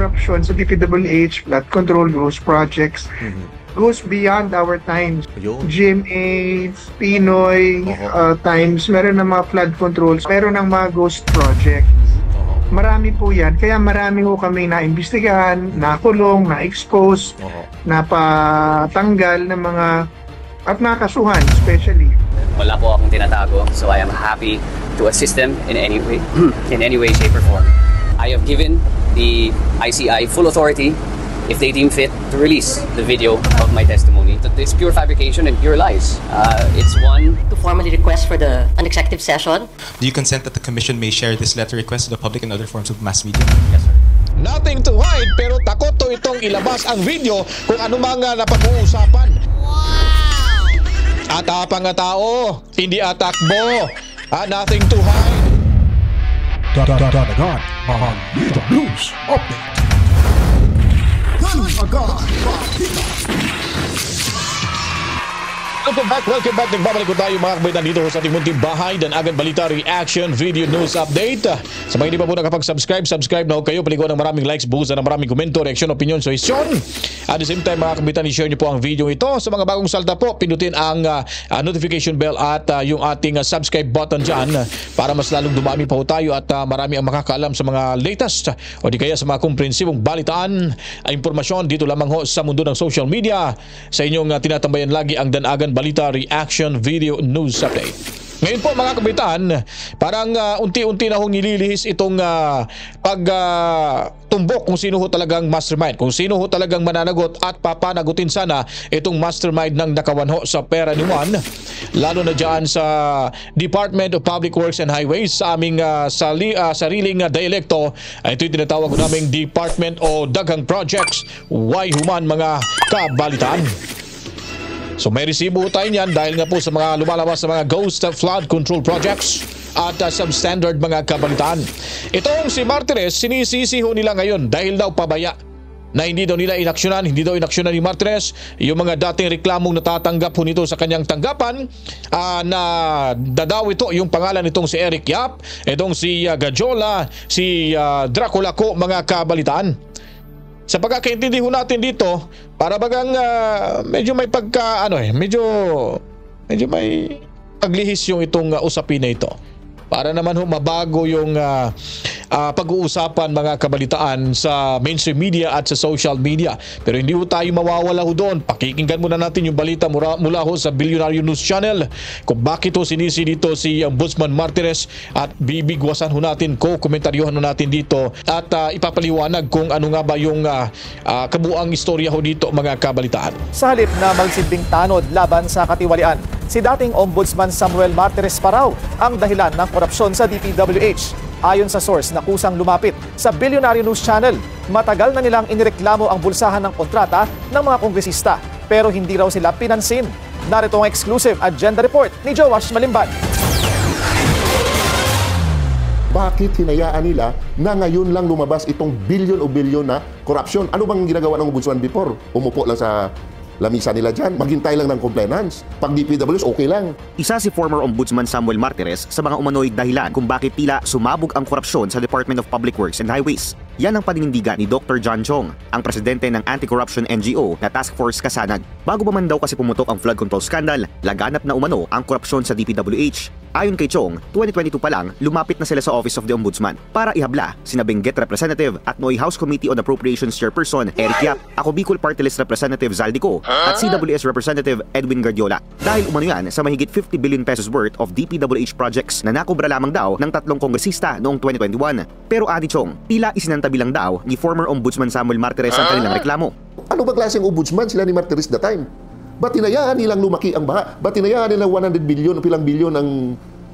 korupsyon sa DPWH, flood control, ghost projects, goes beyond our times. GMA, Pinoy, times, meron ng mga flood controls, meron ng mga ghost projects. Marami po yan. Kaya marami po kami na-imbestigahan, nakulong, na-expose, napatanggal ng mga at nakasuhan especially. Wala po akong tinatago, so I am happy to assist them in any way, shape, or form. I have given the ICI full authority, if they deem fit, to release the video of my testimony. It's pure fabrication and pure lies. It's one to formally request for an executive session. Do you consent that the Commission may share this letter request to the public and other forms of mass media? Yes, sir. Nothing to hide, pero takot to itong ilabas ang video kung ano mga napag-uusapan. At apang tao, hindi atakbo. Nothing to hide. Dadagan ang Dito News Update. Dadagan Welcome back. Nagbabalik ko tayo mga kabayan dito sa ating munting bahay. Danagan Balita Reaction Video News Update. Sa mga hindi pa po nakapag-subscribe na ho kayo. Paliguan ng maraming likes, buhusan ng maraming komento, reaksyon, opinion, suggestion. At the same time mga kabayan, i-share nyo po ang video ito. Sa mga bagong salta po, pindutin ang notification bell at yung ating subscribe button dyan para mas lalong dumami pa po tayo at marami ang makakaalam sa mga latest o di kaya sa mga komprehensibong balitaan, impormasyon dito lamang ho sa mundo ng social media. Sa inyong tinatambayan lagi ang Danagan Balita Reaction Video News Update. Ngayon po mga kabitan, parang unti-unti na hong nililihis itong pagtumbok kung sino ho talagang mastermind, kung sino ho talagang mananagot at papanagutin sana itong mastermind ng nakawanho sa pera ni Juan, lalo na dyan sa Department of Public Works and Highways sa aming sariling dialekto. Ito'y tinatawag ko naming Department o Daghang Projects. Why human mga kabalitaan? So may resibo tayo niyan dahil nga po sa mga lumalabas sa mga ghost flood control projects at substandard mga kabalitaan. Itong si Martires, sinisisi ho nila ngayon dahil daw pabaya na hindi daw nila inaksyonan, hindi daw inaksyonan ni Martires yung mga dating reklamong natatanggap ho nito sa kanyang tanggapan na dadaw ito yung pangalan nitong si Eric Yap, itong si Gajola, si Dracula ko mga kabalitaan. Sa pagkakaintindi ho natin dito, para bagang medyo may medyo may paglihis yung itong usapin na ito. Para naman ho mabago yung pag-uusapan mga kabalitaan sa mainstream media at sa social media. Pero hindi ho tayo mawawala ho doon. Pakikinggan muna natin yung balita mula ho sa Billionaire News Channel kung bakit ho sinisi dito si Ombudsman Martires at bibigwasan ho natin, komentaryohan ho natin dito at ipapaliwanag kung ano nga ba yung kabuang istorya ho dito mga kabalitaan. Sa halip na magsilbing tanod laban sa katiwalian, si dating Ombudsman Samuel Martires pa raw ang dahilan ng korupsyon sa DPWH. Ayon sa source na kusang lumapit sa Billionaire News Channel, matagal na nilang inireklamo ang bulsahan ng kontrata ng mga kongresista pero hindi raw sila pinansin. Narito ang exclusive agenda report ni Joash Malimban. Bakit hinayaan nila na ngayon lang lumabas itong billion o billion na korupsyon? Ano bang ginagawa ng Ombudsman before? Umupo lang sa lamisa nila dyan, maghintay lang ng compliance. Pag DPWs, okay lang. Isa si former Ombudsman Samuel Martires sa mga umano'y dahilan kung bakit tila sumabog ang korupsyon sa Department of Public Works and Highways. Yan ang paninindigan ni Dr. John Chong, ang presidente ng anti-corruption NGO na Task Force Kasanag. Bago pa man daw kasi pumutok ang flood control scandal, laganap na umano ang korupsyon sa DPWH. Ayon kay Chong, 2022 pa lang, lumapit na sila sa Office of the Ombudsman para ihabla sina Benguet Representative at Noy House Committee on Appropriations Chairperson Eric Yap, ako Bicol Party List Representative Zaldico at CWS Representative Edwin Guardiola. Dahil umano yan sa mahigit 50 billion pesos worth of DPWH projects na nakubra lamang daw ng 3 kongresista noong 2021. Pero ani Chong, tila isinantabi lang daw ni former Ombudsman Samuel Martires ang kanilang reklamo. Ano ba klaseng ombudsman sila ni Martires that time? Ba't tinayaan nilang lumaki ang baha? Ba't tinayaan nilang 100 billion o pilang billion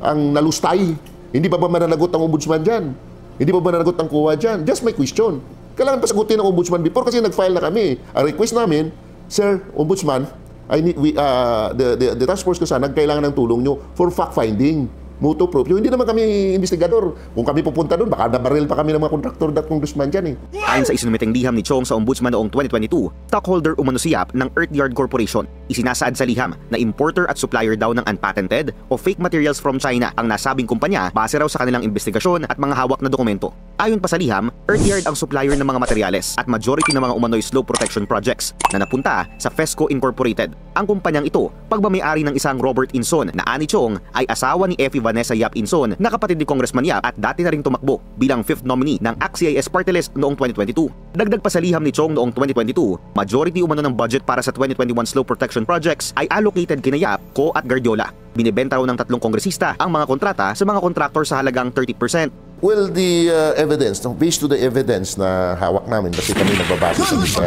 ang nalustay? Hindi pa ba mananagot ang ombudsman dyan? Hindi pa ba mananagot ang COA dyan? Just my question. Kailangan pa sagutin ng ombudsman before kasi nag-file na kami. Ang request namin, Sir Ombudsman, the task force ko sana kailangan ng tulong nyo for fact-finding. Mutuproof. Yung hindi naman kami investigador. Kung kami pupunta doon, baka nabaril pa kami ng mga kontraktor at congressman dyan Ayon sa isinumiteng liham ni Chong sa Ombudsman noong 2022, stockholder umano si Yap ng Earthyard Corporation. Isinasaad sa liham na importer at supplier daw ng unpatented o fake materials from China ang nasabing kumpanya base raw sa kanilang investigasyon at mga hawak na dokumento. Ayon pa sa liham, Earthyard ang supplier ng mga materyales at majority ng mga umano'y slope protection projects na napunta sa Fesco Incorporated. Ang kumpanyang ito, pagmamayari ng isang Robert Inson na ani Chong ay asawa ni Effie Vanessa Yap Inson na kapatid ni Congressman Yap at dati na ring tumakbo bilang 5th nominee ng ACT-CIS Party List noong 2022. Dagdag pa sa liham ni Chong noong 2022, majority umano ng budget para sa 2021 slope protection projects ay allocated kina Yap, Ko at Guardiola. Binibenta raw ng 3 kongresista ang mga kontrata sa mga kontraktor sa halagang 30%. Well, the evidence, based to the evidence na hawak namin kasi kami nagbabase sa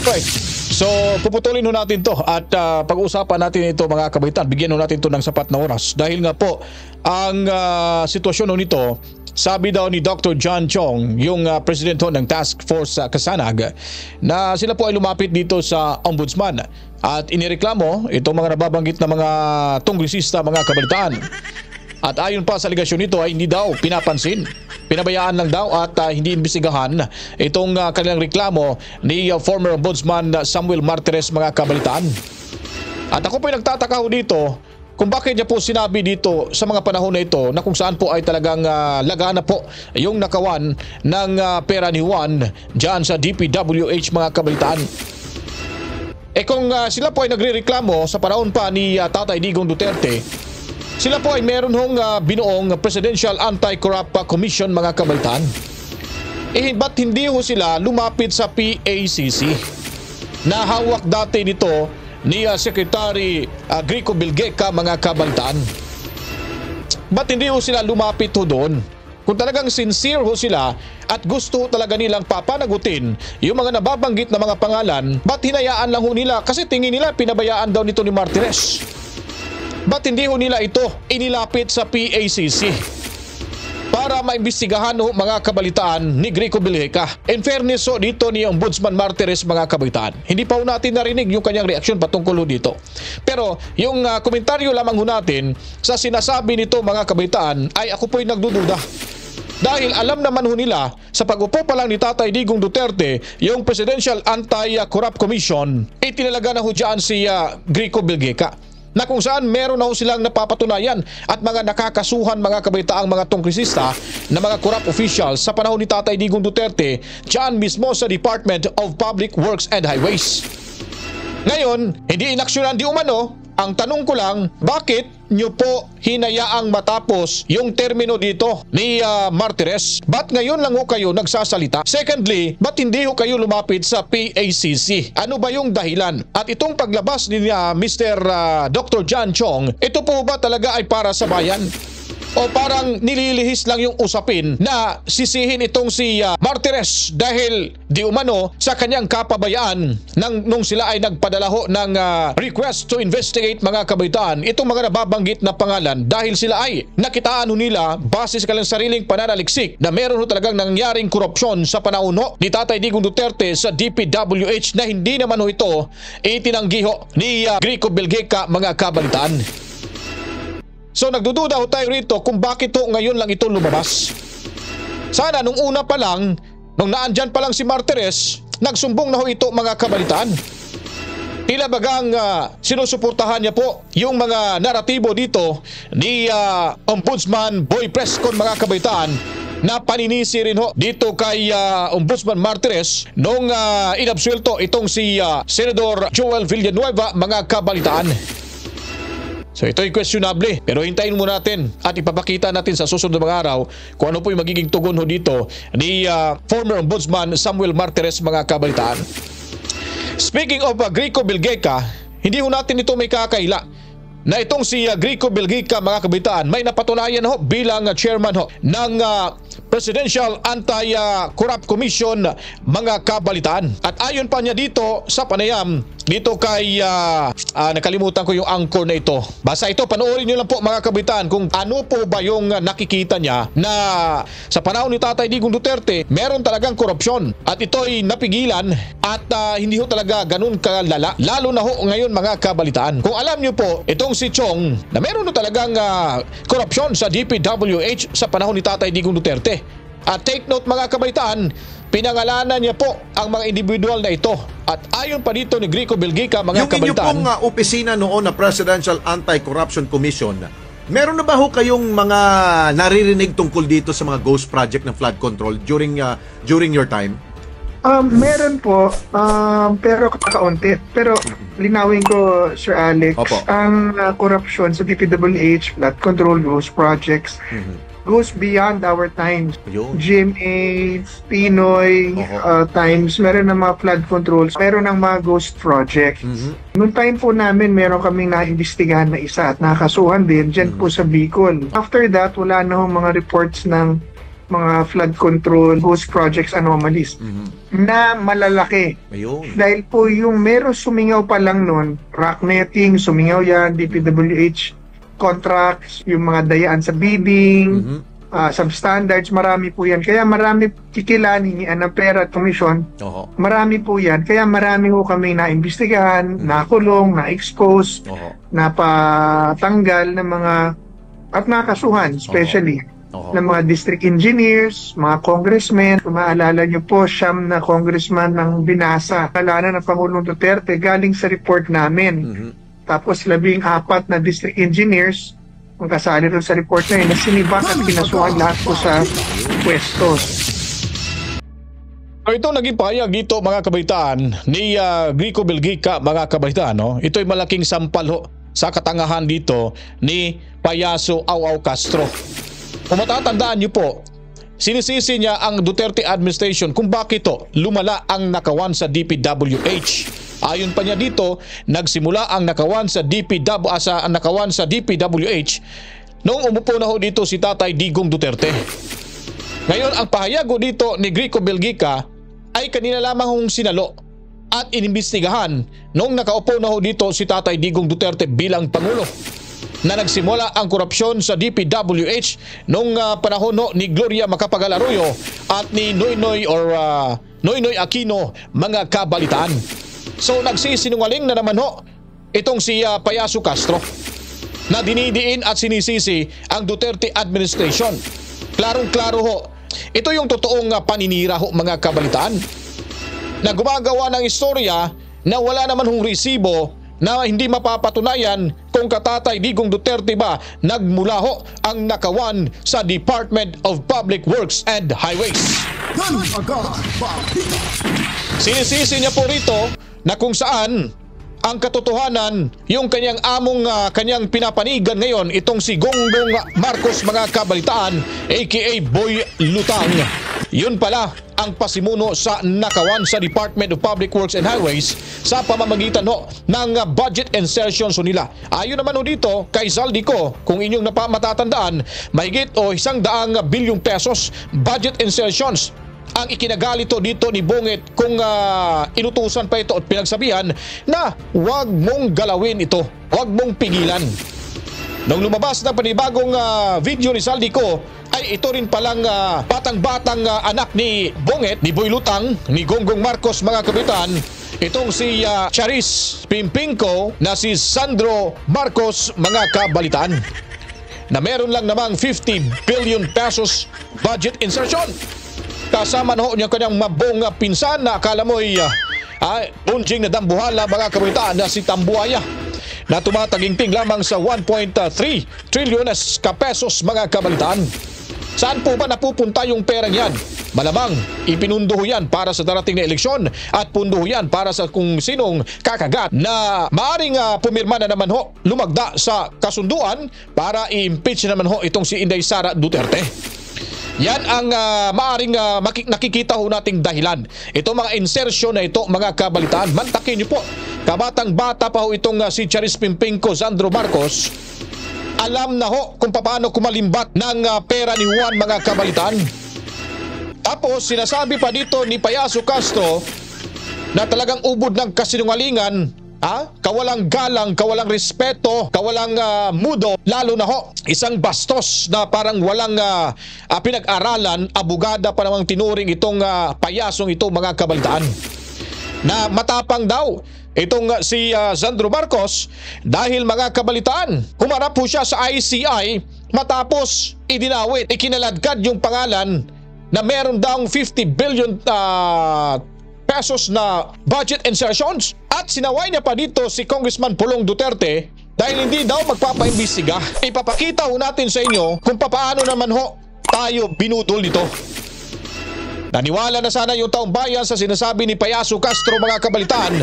Right. So, puputulin natin to at pag-usapan natin ito mga kabaitan. Bigyan natin to ng sapat na oras. Dahil nga po, ang sitwasyon nito, sabi daw ni Dr. John Chong, yung president ng Task Force Kasanag, na sila po ay lumapit dito sa Ombudsman at inireklamo itong mga nababanggit na mga tunglisista, mga kabalitaan. At ayon pa sa aligasyon nito ay hindi daw pinapansin. Pinabayaan lang daw at hindi imbestigahan itong kanilang reklamo ni former Ombudsman Samuel Martires, mga kabalitaan. At ako po ay nagtataka dito kung bakit niya po sinabi dito sa mga panahon na ito na kung saan po ay talagang lagana po yung nakawan ng pera ni Juan dyan sa DPWH, mga kabalitaan. Kung sila po ay nagre-reklamo sa panahon pa ni Tatay Digong Duterte, sila po ay meron hong binuong Presidential Anti-Corrupt Commission, mga kabalitaan. Ba't hindi ho sila lumapit sa PACC na hawak dati nito ni Secretary Grico Bilgeca, mga kabalitaan? Ba't hindi ho sila lumapit ho doon? Kung talagang sincere ho sila at gusto talaga nilang papanagutin yung mga nababanggit na mga pangalan, ba't hinayaan lang ho nila? Kasi tingin nila pinabayaan daw nito ni Martires. Ba't hindi ho nila ito inilapit sa PACC para maimbestigahan ho, mga kabalitaan, ni Grico Bilgeca? In fairness ho dito ni Ombudsman Martires, mga kabalitaan, hindi pa ho natin narinig yung kanyang reaksyon patungkol ho dito. Pero yung komentaryo lamang ho natin sa sinasabi nito, mga kabalitaan, ay ako po'y nagdududa. Dahil alam naman ho nila sa pag-upo pa lang ni Tatay Digong Duterte, yung Presidential Anti-Corrupt Commission, itinalaga na ho dyan si Grico Bilgeca, na kung saan meron na ho silang napapatunayan at mga nakakasuhan, mga kabaitaang mga tungklisista na mga corrupt officials sa panahon ni Tatay Digong Duterte dyan mismo sa Department of Public Works and Highways. Ngayon, hindi inaksyonan di umano. Ang tanong ko lang, bakit nyo po hinayaang matapos yung termino dito ni Martires? Ba't ngayon lang ho kayo nagsasalita? Secondly, ba't hindi ho kayo lumapit sa PACC? Ano ba yung dahilan? At itong paglabas ni Mr. Dr. John Chong, ito po ba talaga ay para sa bayan? O parang nililihis lang yung usapin na sisihin itong si Martires dahil di umano sa kanyang kapabayaan nung sila ay nagpadala ho ng request to investigate, mga kabaitaan, itong mga nababanggit na pangalan dahil sila ay nakitaan ho nila base sa kanilang sariling pananaliksik na meron ho talagang nangyaring korupsyon sa panahon ho ni Tatay Digong Duterte sa DPWH na hindi naman ho ito itinanggi ho ni Grico Bilgeca, mga kabalitaan. So nagdududa ho tayo rito kung bakit ho ngayon lang ito lumabas. Sana nung una pa lang, nung naandyan pa lang si Martires, nagsumbong na ho ito, mga kabalitaan. Tila bagang sinusuportahan niya po yung mga naratibo dito ni Ombudsman Boy Prescon, mga kabalitaan, na paninisi rin ho dito kay Ombudsman Martires nung inabsuelto itong si Senador Joel Villanueva, mga kabalitaan. So ito ay questionable, pero hintayin mo natin at ipapakita natin sa susunod na mga araw kung ano po yung magiging tugon ho dito ni former Ombudsman Samuel Martires, mga kabalitaan. Speaking of Grico Bilgeca, hindi ho natin ito may kakaila na itong si Grico Bilgeca, mga kabalitaan, may napatunayan ho bilang chairman ho ng Presidential Anti-Corrupt Commission mga kabalitaan. At ayon pa niya dito sa panayam, dito kay nakalimutan ko yung anchor na ito. Basta ito, panoorin nyo lang po mga kabalitaan kung ano po ba yung nakikita niya na sa panahon ni Tatay Digong Duterte, meron talagang korupsyon. At ito'y napigilan at hindi ho talaga ganun kalala. Lalo na ho ngayon mga kabalitaan. Kung alam nyo po, itong si Chong na meron na talagang korupsyon sa DPWH sa panahon ni Tatay Digong Duterte. At take note mga kabalitaan, pinangalanan niya po ang mga individual na ito. At ayon pa dito ni Grico Belgica mga kabalitaan. Yung inyong opisina noon na Presidential Anti-Corruption Commission, meron na ba ho kayong mga naririnig tungkol dito sa mga ghost project ng flood control during your time? Meron po, pero kakaunti. Pero linawin ko, Sir Alex, ang korupsyon sa DPWH, flood control, ghost projects, goes beyond our times. GMA, Pinoy, times, meron ng mga flood controls, meron ng mga ghost projects. Noong time po namin, meron kaming naimbestigahan na isa at nakasuhan din dyan po sa Bicol. After that, wala na hong mga reports ng mga flood control, ghost projects anomalies na malalaki. Dahil po yung meron sumingaw pa lang nun, rock netting, sumingaw yan, DPWH, contracts, yung mga dayaan sa bidding, substandards, marami po yan. Kaya marami kikilanin yan ng pera at komisyon. Marami po yan. Kaya marami po kami naimbestigahan, nakulong, na-expose, napatanggal ng mga at nakasuhan, especially ng mga district engineers, mga congressmen. Kung maalala nyo po, siyam na congressman ng binasa. Kalanan ng Pangulong Duterte galing sa report namin. Tapos 14 na district engineers ang kasali rin sa report na yun na sinibak at kinasuhan lahat po sa pwestos. Ito naging pahayag dito mga kabalitaan ni Grico Belgica mga kabalitaan. No? Ito'y malaking sampal ho sa katangahan dito ni Payaso Au Castro. Kung matatandaan nyo po, sinisisi niya ang Duterte administration kung bakit lumala ang nakawan sa DPWH. Ayon pa niya dito, nagsimula ang nakawan sa DPWH noong umupo na ho dito si Tatay Digong Duterte. Ngayon, ang pahayag dito ni Grico Belgica ay kanina lamang hong sinalo at inimbestigahan noong nakaupo na ho dito si Tatay Digong Duterte bilang Pangulo na nagsimula ang korupsyon sa DPWH noong panahon ni Gloria Macapagal Arroyo at ni Noynoy Aquino mga kabalitaan. So nagsisinungaling na naman ho itong si Payaso Castro na dinidiin at sinisisi ang Duterte administration. Klarong-klaro ho, ito yung totoong paninira ho mga kabalitaan na gumagawa ng istorya na wala naman hong resibo na hindi mapapatunayan kung katatay Digong Duterte ba nagmula ho ang nakawan sa Department of Public Works and Highways. Sinisisi niya po rito na kung saan ang katotohanan yung kanyang kanyang pinapanigan ngayon itong si Gongbong Marcos mga kabalitaan aka Boy Lutang. Yun pala ang pasimuno sa nakawan sa Department of Public Works and Highways sa pamamagitan ng budget insertions nila. Ayon naman dito kay Zaldico, kung inyong matatandaan, mahigit 100 bilyong pesos budget insertions ang ikinagalito dito ni Bonget kung inutusan pa ito at pinagsabihan na huwag mong galawin ito, huwag mong pigilan. Nung lumabas na panibagong video ni Zaldico, ay ito rin palang batang-batang anak ni Bonget, ni Boy Lutang, ni Gongbong Marcos mga kabitan, itong si Charis Pimpinko na si Sandro Marcos mga kabalitaan, na meron lang namang 50 billion pesos budget insertion. Kasama na ho niya kanyang mabong pinsan na akala mo'y unjing na dambuhala mga kabalitaan na si Tambuaya na tumataginting lamang sa 1.3 trillion pesos mga kabalitaan. Saan po ba napupunta yung pera niyan? Malamang ipinunduho yan para sa darating na eleksyon at punduho yan para sa kung sinong kakagat na maaring pumirma na naman ho, lumagda sa kasunduan para i-impeach naman ho itong si Inday Sara Duterte. Yan ang maaring nakikita ho nating dahilan. Ito mga insertion na ito mga kabalitaan. Mantakin niyo po, kabatang bata pa ho itong si Charis Pimpinko Sandro Marcos. Alam na ho kung paano kumalimbat ng pera ni Juan mga kabalitaan. Tapos sinasabi pa dito ni Payaso Castro na talagang ubod ng kasinungalingan, kawalang galang, kawalang respeto, kawalang mudo, lalo na ho, isang bastos na parang walang pinag-aralan, abogada pa namang tinuring itong payasong ito, mga kabalitaan. Na matapang daw itong si Sandro Marcos dahil, mga kabalitaan, humarap po siya sa ICI matapos idinawit, ikinaladkad yung pangalan na meron daw 50 billion pesos na budget insertions, at sinaway niya pa dito si Congressman Pulong Duterte dahil hindi daw magpapaimbestiga. Ipapakita ho natin sa inyo kung paano naman ho tayo binudol nito. Naniwala na sana yung taong bayan sa sinasabi ni Payaso Castro, mga kabalitaan,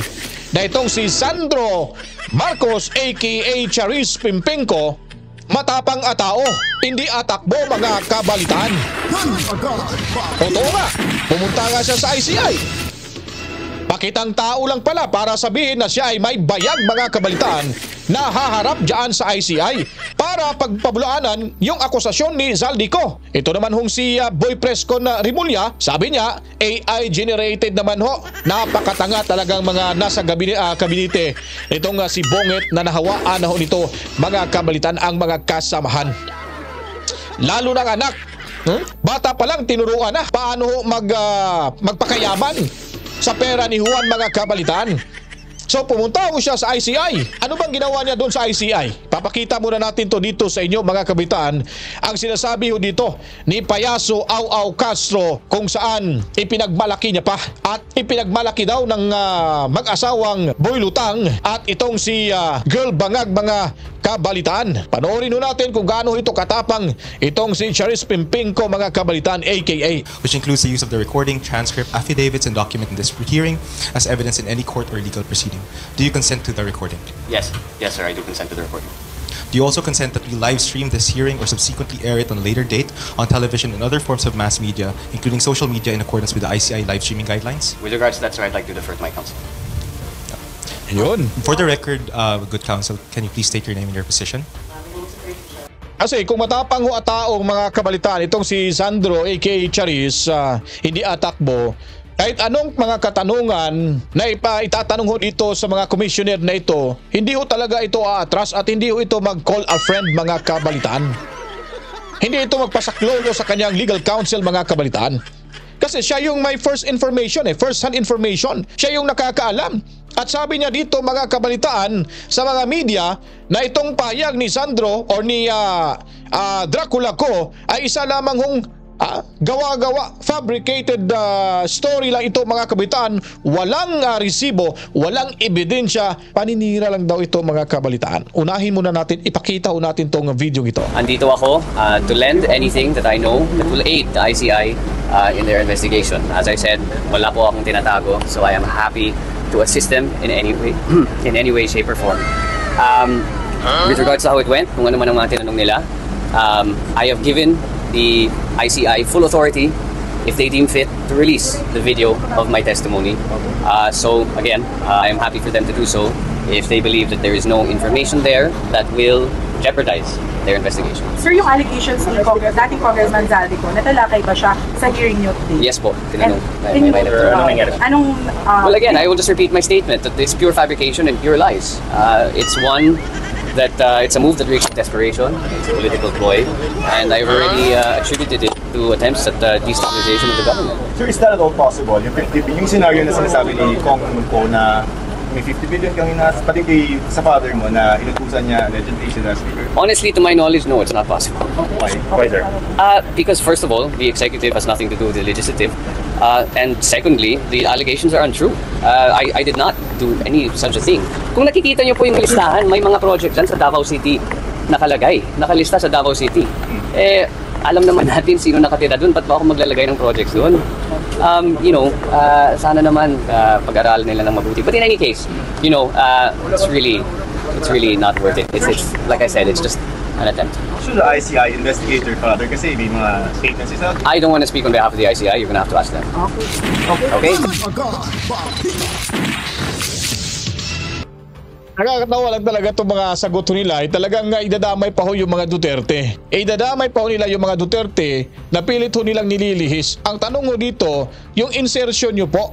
na itong si Sandro Marcos aka Charis Pimpinko matapang atao, hindi atakbo, mga kabalitaan. Totoo nga, pumunta nga siya sa ICI. Pakitang tao lang pala para sabihin na siya ay may bayag, mga kabalitaan, na haharap dyan sa ICI para pagpabulaanan yung akusasyon ni Zaldico. Ito naman hong si Boy Prescon Rimulya, sabi niya AI generated naman ho. Napakatanga talagang mga nasa kabinete itong si Bonget na nahawaan na ho nito, mga kabalitaan, ang mga kasamahan. Lalo ng anak, bata pa lang tinuruan na paano magpakayaman sa pera ni Juan, mga kabalitaan. So pumunta mo siya sa ICI. Ano bang ginawa niya doon sa ICI? Papakita muna natin to dito sa inyo, mga kabalitaan. Ang sinasabi ho dito ni Payaso Au Castro kung saan ipinagmalaki niya pa at ipinagmalaki daw ng mag-asawang Boy Lutang at itong si Girl Bangag, mga kabalitaan. Panoorin ho natin kung gaano ito katapang itong si Charis Pimpinko, mga kabalitaan, aka, which includes the use of the recording, transcript, affidavits, and document in this hearing as evidence in any court or legal proceeding. Do you consent to the recording? Yes, sir, I do consent to the recording. Do you also consent that we live stream this hearing or subsequently air it on a later date on television and other forms of mass media, including social media, in accordance with the ICI live streaming guidelines? With regards to that, sir, I'd like to defer to my counsel. Yun. For the record, good counsel, can you please state your name and your position? Kasi kung matapang ho ataong, mga kabalitaan, itong si Sandro aka Charis, hindi atakbo, kahit anong mga katanungan na itatanong ho dito sa mga commissioner na ito, hindi ho talaga ito aatras at hindi ho ito mag-call a friend, mga kabalitaan. Hindi ito magpasaklolo sa kanyang legal counsel, mga kabalitaan. Kasi siya yung may first information, first hand information. Siya yung nakakaalam. At sabi niya dito, mga kabalitaan, sa mga media na itong payag ni Sandro o ni Dracula ko ay isa lamang hong gawa-gawa, fabricated story lang ito, mga kabalitaan. Walang resibo, walang ebidensya, paninira lang daw ito, mga kabalitaan. Unahin muna natin, ipakita ho natin tong video ito. Andito ako to lend anything that I know that will aid the ICI in their investigation. As I said, wala po akong tinatago, so I am happy to assist them in any way, shape, or form. With regards to how it went, kung ano man ang mga tinanong nila, I have given the ICI full authority, if they deem fit, to release the video of my testimony. So again, I am happy for them to do so if they believe that there is no information there that will jeopardize their investigation. Sir, yung allegations ni dating Congressman Zaldico, natalakay ba siya sa hearing niyo today? Yes po. Well, again, I will just repeat my statement that it's pure fabrication and pure lies. It's one that it's a move that reached desperation. It's a political ploy, and I've already attributed it to attempts at destabilization of the government. Sir, is that at all possible? Yung scenario na sinasabi ni Kong ko na may 50 billion kang pati sa father mo na inutusan niya allegedly siya na speaker? Honestly, to my knowledge, no, it's not possible. Why, sir? Because first of all, the executive has nothing to do with the legislative. And secondly, the allegations are untrue. I did not do any such a thing. Kung nakikita niyo po yung listahan, may mga projects dyan sa Davao City nakalista sa Davao City. Alam naman natin sino nakatira doon, ba't ba ako maglalagay ng projects doon? Sana naman pag-aralan nila ng mabuti. But in any case, it's really not worth it. It's like I said, it's just an attempt. Should the ICI investigate their father kasi may mga statements isa? I don't want to speak on behalf of the ICI. You're gonna have to ask them. Okay. Nakakatawa lang talaga itong mga sagot nila. Talagang idadamay pa ho yung mga Duterte. Idadamay pa ho nila yung mga Duterte na pilit ho nilang nililihis. Ang tanong ho dito, yung insertion nyo po,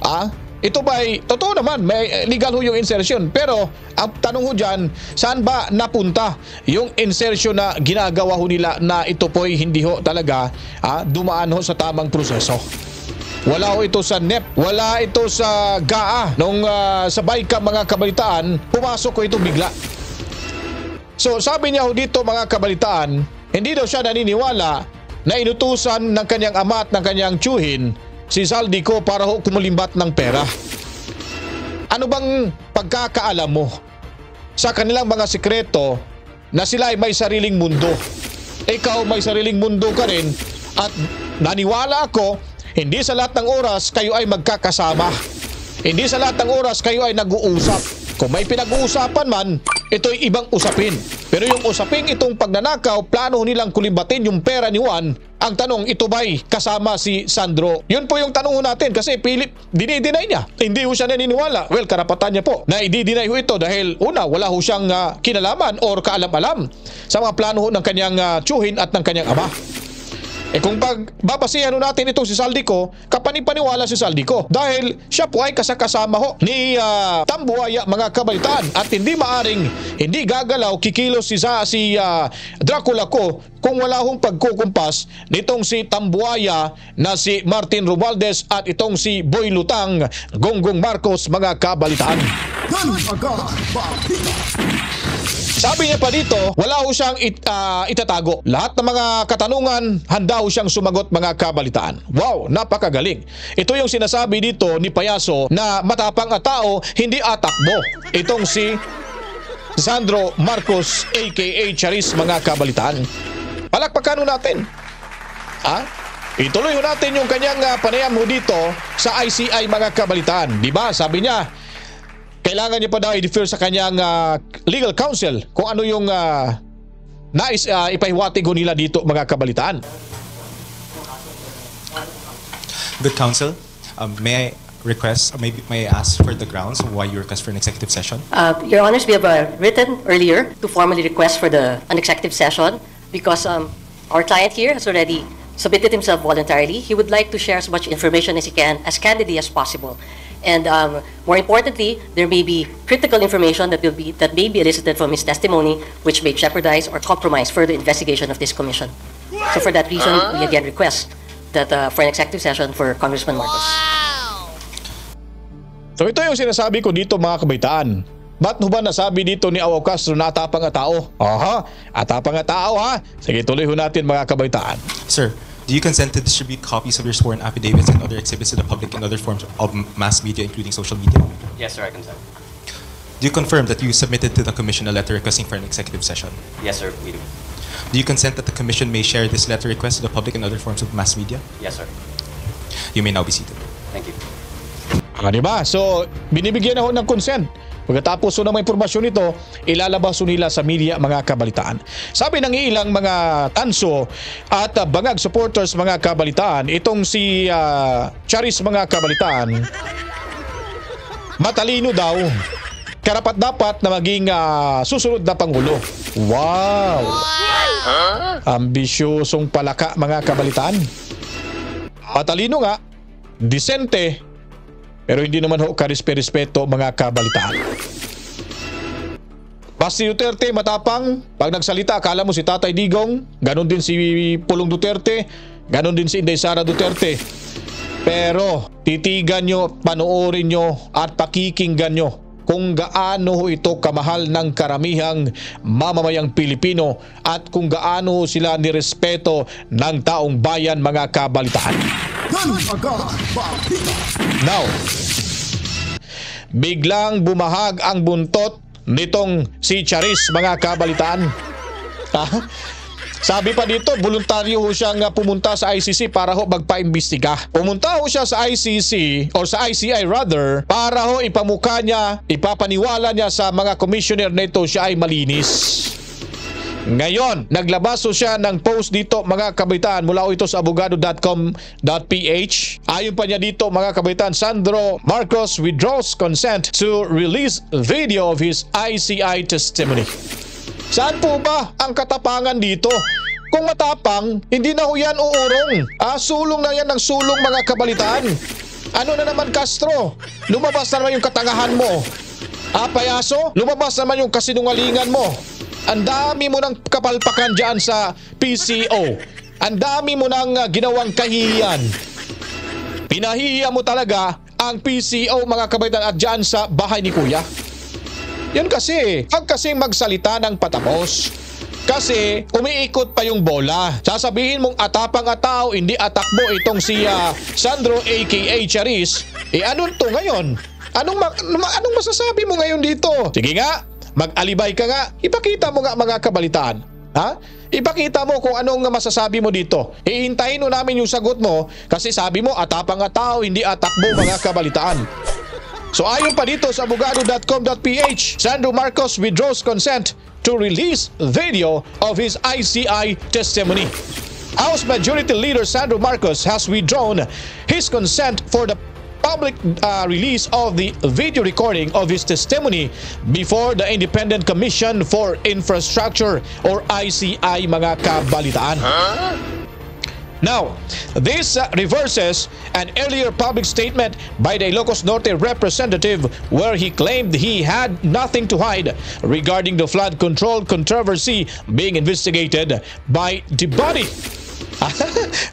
ito ba ay, totoo naman, may legal ho yung insertion. Pero ang tanong ho dyan, saan ba napunta yung insertion na ginagawa ho nila na ito po ay hindi ho talaga dumaan ho sa tamang proseso? Wala ho ito sa NEP, wala ito sa GAA. Nung sa BICAM mga kabalitaan, pumasok ko ito bigla. So sabi niya ho dito mga kabalitaan, hindi daw siya naniniwala na inutusan ng kanyang ama at ng kanyang tiyuhin si Zaldico para ho kumulimbat ng pera. Ano bang pagkakaalam mo sa kanilang mga sikreto na sila ay may sariling mundo? Ikaw may sariling mundo ka rin at naniwala ako hindi sa lahat ng oras kayo ay magkakasama. Hindi sa lahat ng oras kayo ay nag-uusap. Kung may pinag-uusapan man, ito'y ibang usapin. Pero yung usaping itong pagnanakaw, plano nilang kulimbatin yung pera ni Juan. Ang tanong, ito ba'y kasama si Sandro? Yun po yung tanong natin kasi dinideny niya. Hindi ho siya naniniwala. Well, karapatan niya po na i-deny ho ito dahil una, wala ho siyang kinalaman or kaalam-alam sa mga plano ho ng kanyang tiyuhin at ng kanyang ama. Kung pagbabasihan natin itong si Zaldico, kapanipaniwala si Zaldico dahil siya po ay kasakasama ho ni Tambuaya mga kabalitaan at hindi maaring hindi gagalaw kikilos si Dracula ko kung wala hong pagkukumpas nitong si Tambuaya na si Martin Romualdez at itong si Boy Lutang, Gonggong Marcos mga kabalitaan. Sabi niya pa dito, wala ho siyang itatago. Lahat ng mga katanungan, handa ho siyang sumagot mga kabalitaan. Wow, napakagaling. Ito yung sinasabi dito ni Payaso na matapang at tao, hindi atakbo. Itong si Sandro Marcos aka Charis mga kabalitaan. Palakpakan ho natin. Ituloy ho natin yung kanyang panayam ho dito sa ICI mga kabalitaan. Diba? Sabi niya, kailangan niya pa daw i-defer sa kanyang legal counsel kung ano yung ipahiwatig nila dito mga kabalitaan. Good counsel, may I request, may I ask for the grounds why you request for an executive session? Your Honors, we have written earlier to formally request for an executive session because our client here has already submitted himself voluntarily. He would like to share as much information as he can, as candidly as possible. And more importantly, there may be critical information that may be elicited from his testimony, which may jeopardize or compromise further investigation of this commission. So for that reason, we again request that for an executive session for Congressman Marcos. So ito yung sinasabi ko dito mga kabaitaan. Ba't ba nasabi dito ni Awo Castro na atapang at tao? Atapang at tao ha? Sige, tuloy ho natin mga kabaitaan. Sir, do you consent to distribute copies of your sworn affidavits and other exhibits to the public and other forms of mass media, including social media? Yes, sir, I consent. Do you confirm that you submitted to the Commission a letter requesting for an executive session? Yes, sir, we do. Do you consent that the Commission may share this letter request to the public and other forms of mass media? Yes, sir. You may now be seated. Thank you. Diba? So, binibigyan na ho ng consent. Pagkatapos ng mga impormasyon nito, ilalabas nila sa media mga kabalitaan. Sabi ng ilang mga tanso at bangag supporters mga kabalitaan, itong si Charis mga kabalitaan, matalino daw, karapat-dapat na maging susunod na Pangulo. Wow! Ambisyosong palaka mga kabalitaan. Matalino nga, disente, pero hindi naman ho karispe-respeto mga kabalitaan. Basti Duterte matapang, pag nagsalita akala mo si Tatay Digong, ganon din si Pulong Duterte, ganon din si Inday Sara Duterte. Pero titigan nyo, panoorin nyo at pakikinggan nyo kung gaano ito kamahal ng karamihang mamamayang Pilipino at kung gaano sila nirespeto ng taong bayan mga kabalitaan. Now, biglang bumahag ang buntot nitong si Charis mga kabalitaan. Sabi pa dito, voluntaryo ho siyang pumunta sa ICC para ho magpaimbestiga. Pumunta ho siya sa ICC or sa ICI rather para ho ipamukha niya, ipapaniwala niya sa mga commissioner na ito siya ay malinis. Ngayon, naglabas siya ng post dito mga kabaitan mula ito sa abogado.com.ph. Ayon pa niya dito mga kabaitan, Sandro Marcos withdraws consent to release video of his ICI testimony. Saan po ba ang katapangan dito? Kung matapang, hindi na ho yan uurong. Sulong na yan ng sulong mga kabalitaan. Ano na naman Castro? Lumabas na naman yung katangahan mo. Payaso? Lumabas naman yung kasinungalingan mo. Ang dami mo ng kapalpakan dyan sa PCO. Ang dami mo ng ginawang kahihiyan. Pinahihiya mo talaga ang PCO mga kabaitan at dyan sa bahay ni Kuya. Yan kasi, huwag kasing magsalita ng patapos. Kasi umiikot pa yung bola. Sasabihin mong atapang-ataw, hindi atakbo itong si Sandro aka Charis. Anong to ngayon? Anong masasabi mo ngayon dito? Sige nga, mag-alibay ka nga. Ipakita mo nga mga kabalitaan. Ipakita mo kung anong masasabi mo dito. Hihintayin mo namin yung sagot mo kasi sabi mo atapang-ataw, hindi atakbo mga kabalitaan. So ayon pa dito sa abogado.com.ph, Sandro Marcos withdraws consent to release video of his ICI testimony. House Majority Leader Sandro Marcos has withdrawn his consent for the public release of the video recording of his testimony before the Independent Commission for Infrastructure or ICI mga kabalitaan. Now, this reverses an earlier public statement by the Ilocos Norte representative where he claimed he had nothing to hide regarding the flood control controversy being investigated by the body.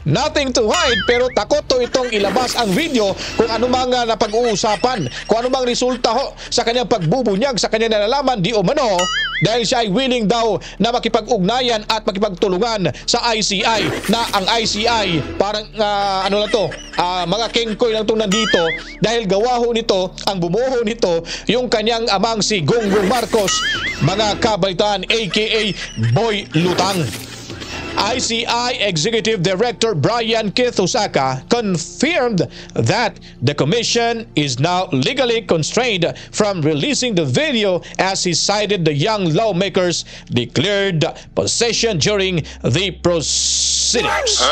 Nothing to hide pero takot to itong ilabas ang video kung anumang napag-uusapan, kung anumang resulta ho sa kanyang pagbubunyag sa kanyang nalalaman di umano dahil siya ay willing daw na makipag-ugnayan at makipagtulungan sa ICI na ang ICI parang mga kengkoy lang itong nandito dahil gawa ho nito, ang bumuho nito yung kanyang amang si Gonggong Marcos mga kabaitan aka Boy Lutang. ICI Executive Director Brian Kithosaka confirmed that the commission is now legally constrained from releasing the video as he cited the young lawmakers declared possession during the proceedings.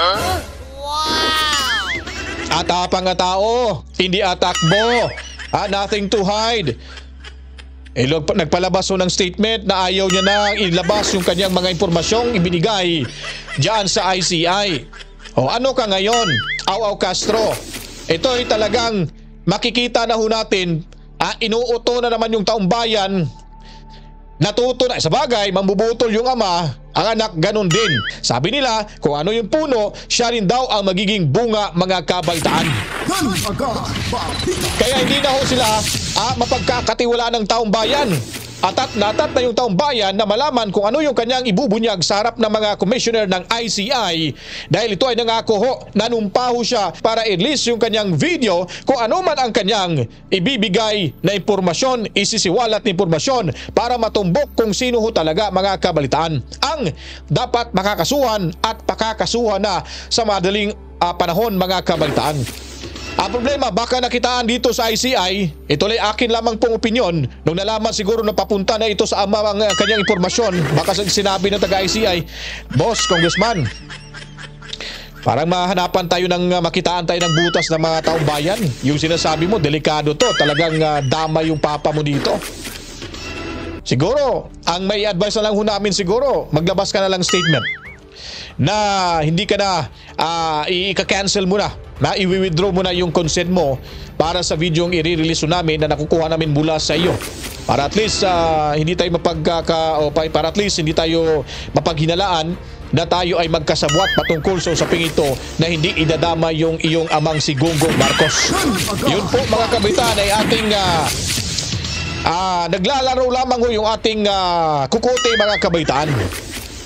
Atapang tao, hindi atakbo. Nothing to hide. Nagpalabas ng statement na ayaw niya na ilabas yung kanyang mga impormasyong ibinigay diyan sa ICI. Ano ka ngayon? Aw Castro. Ito ay talagang makikita na ho natin, inuuto na naman yung taong bayan. Natuto na. Sa bagay, mambubutol yung ama, ang anak ganun din. Sabi nila, kung ano yung puno, siya rin daw ang magiging bunga mga kabaitaan. Kaya hindi na ho sila mapagkakatiwala ng taong bayan. Atat na yung taong bayan na malaman kung ano yung kanyang ibubunyag sa harap ng mga commissioner ng ICI dahil ito ay nangako ho, nanumpa ho siya para i-release yung kanyang video kung ano man ang kanyang ibibigay na impormasyon, isisiwalat na impormasyon para matumbok kung sino ho talaga mga kabalitaan ang dapat makakasuhan at pakakasuhan na sa madaling panahon mga kabalitaan. Ang problema, baka nakitaan dito sa ICI, ito ay akin lamang pong opinyon, nung nalaman siguro na papunta na ito sa ama ang kanyang impormasyon, baka sinabi ng taga-ICI, Boss, Congressman, parang mahanapan tayo ng makitaan tayo ng butas ng mga taong bayan. Yung sinasabi mo, delikado to, talagang dama yung papa mo dito. Siguro, ang may advice na lang ho namin siguro, maglabas ka na lang statement na hindi ka na i-cancel mo na i-withdraw mo na yung consent mo para sa video yung i-release namin na nakukuha namin mula sa iyo. Para at least hindi tayo para at least hindi tayo mapaghinalaan na tayo ay magkasabwat patungkol sa usaping ito na hindi idadama yung iyong amang si Gonggong Marcos. Yun po mga kabitan ay ating naglalaro lamang ho yung ating kukote mga kabaitaan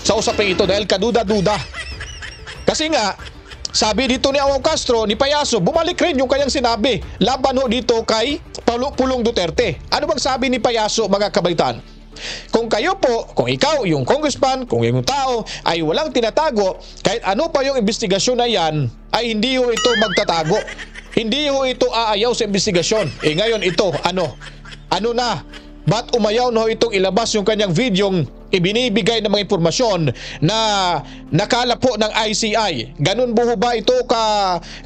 sa usaping ito dahil kaduda-duda. Kasi nga, sabi dito ni Aw Castro, ni Payaso, bumalik rin yung kanyang sinabi laban ho dito kay Pulong Duterte. Ano bang sabi ni Payaso mga kabaitan? Kung kayo po, kung ikaw, yung congressman, kung yung tao ay walang tinatago, kahit ano pa yung investigasyon na yan, ay hindi ho ito magtatago. Hindi ho ito aayaw sa investigasyon. Ngayon ito, ano na? Ba't umayaw na ho itong ilabas yung kanyang videong ibinibigay ng mga impormasyon na nakala po ng ICI? Ganun po ba ito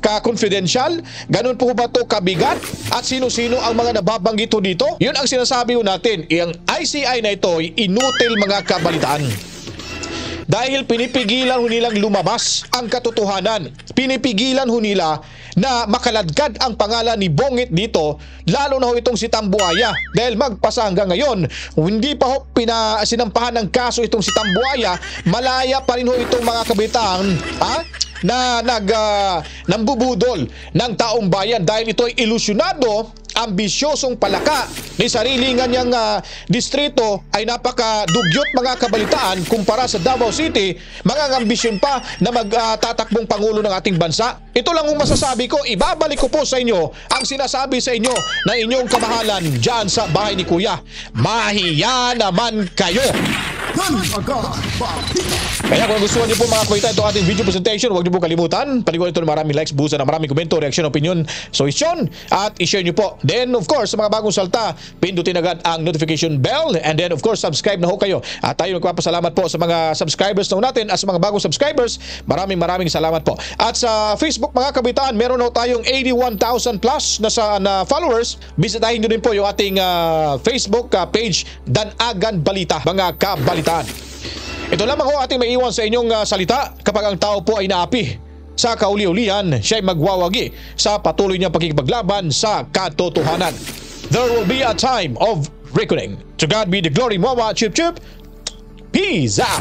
ka-confidential? Ganun po ba ito kabigat? At sino-sino ang mga nababanggit dito? Yun ang sinasabi ho natin. Ang ICI na ito ay inutil mga kabalitaan. Dahil pinipigilan ho nilang lumabas ang katotohanan. Pinipigilan ho nila na makaladkad ang pangalan ni Bongit dito, lalo na ho itong si Tambuaya. Dahil magpasa hanggang ngayon, hindi pa ho sinampahan ng kaso itong si Tambuaya, malaya pa rin ho itong mga kabitang na nambubudol ng taong bayan dahil ito ay ilusyonado, ambisyosong palaka ni sarili nga niyang distrito ay napakadugyot mga kabalitaan kumpara sa Davao City, mga ambisyon pa na magtatakbong pangulo ng ating bansa. Ito lang ang masasabi ko, ibabalik ko po sa inyo ang sinasabi sa inyo ng inyong kamahalan dyan sa bahay ni Kuya. Mahiya naman kayo! Kaya kung gusto niyo po mga kwenta itong ating video presentation, huwag niyo po kalimutan paniguan ito ng maraming likes, busa na maraming komento, reaction, opinion, suggestion, at i-share niyo po. Then of course, sa mga bagong salta, pindutin agad ang notification bell, and then of course subscribe na ho kayo. At tayo nagpapasalamat po sa mga subscribers na natin at sa mga bagong subscribers, maraming salamat po. At sa Facebook mga kabitaan, meron na tayong 81,000 plus na followers. Bisitahin niyo din po yung ating Facebook page, Danagan Balita, mga kabalitaan. Ito lamang ho ating maiiwan sa inyong salita. Kapag ang tao po ay naapi sa kauli-ulihan, siya ay magwawagi sa patuloy niyang pagkikipaglaban sa katotohanan. There will be a time of reckoning. To God be the glory. Mwawa, chup chup. Peace out.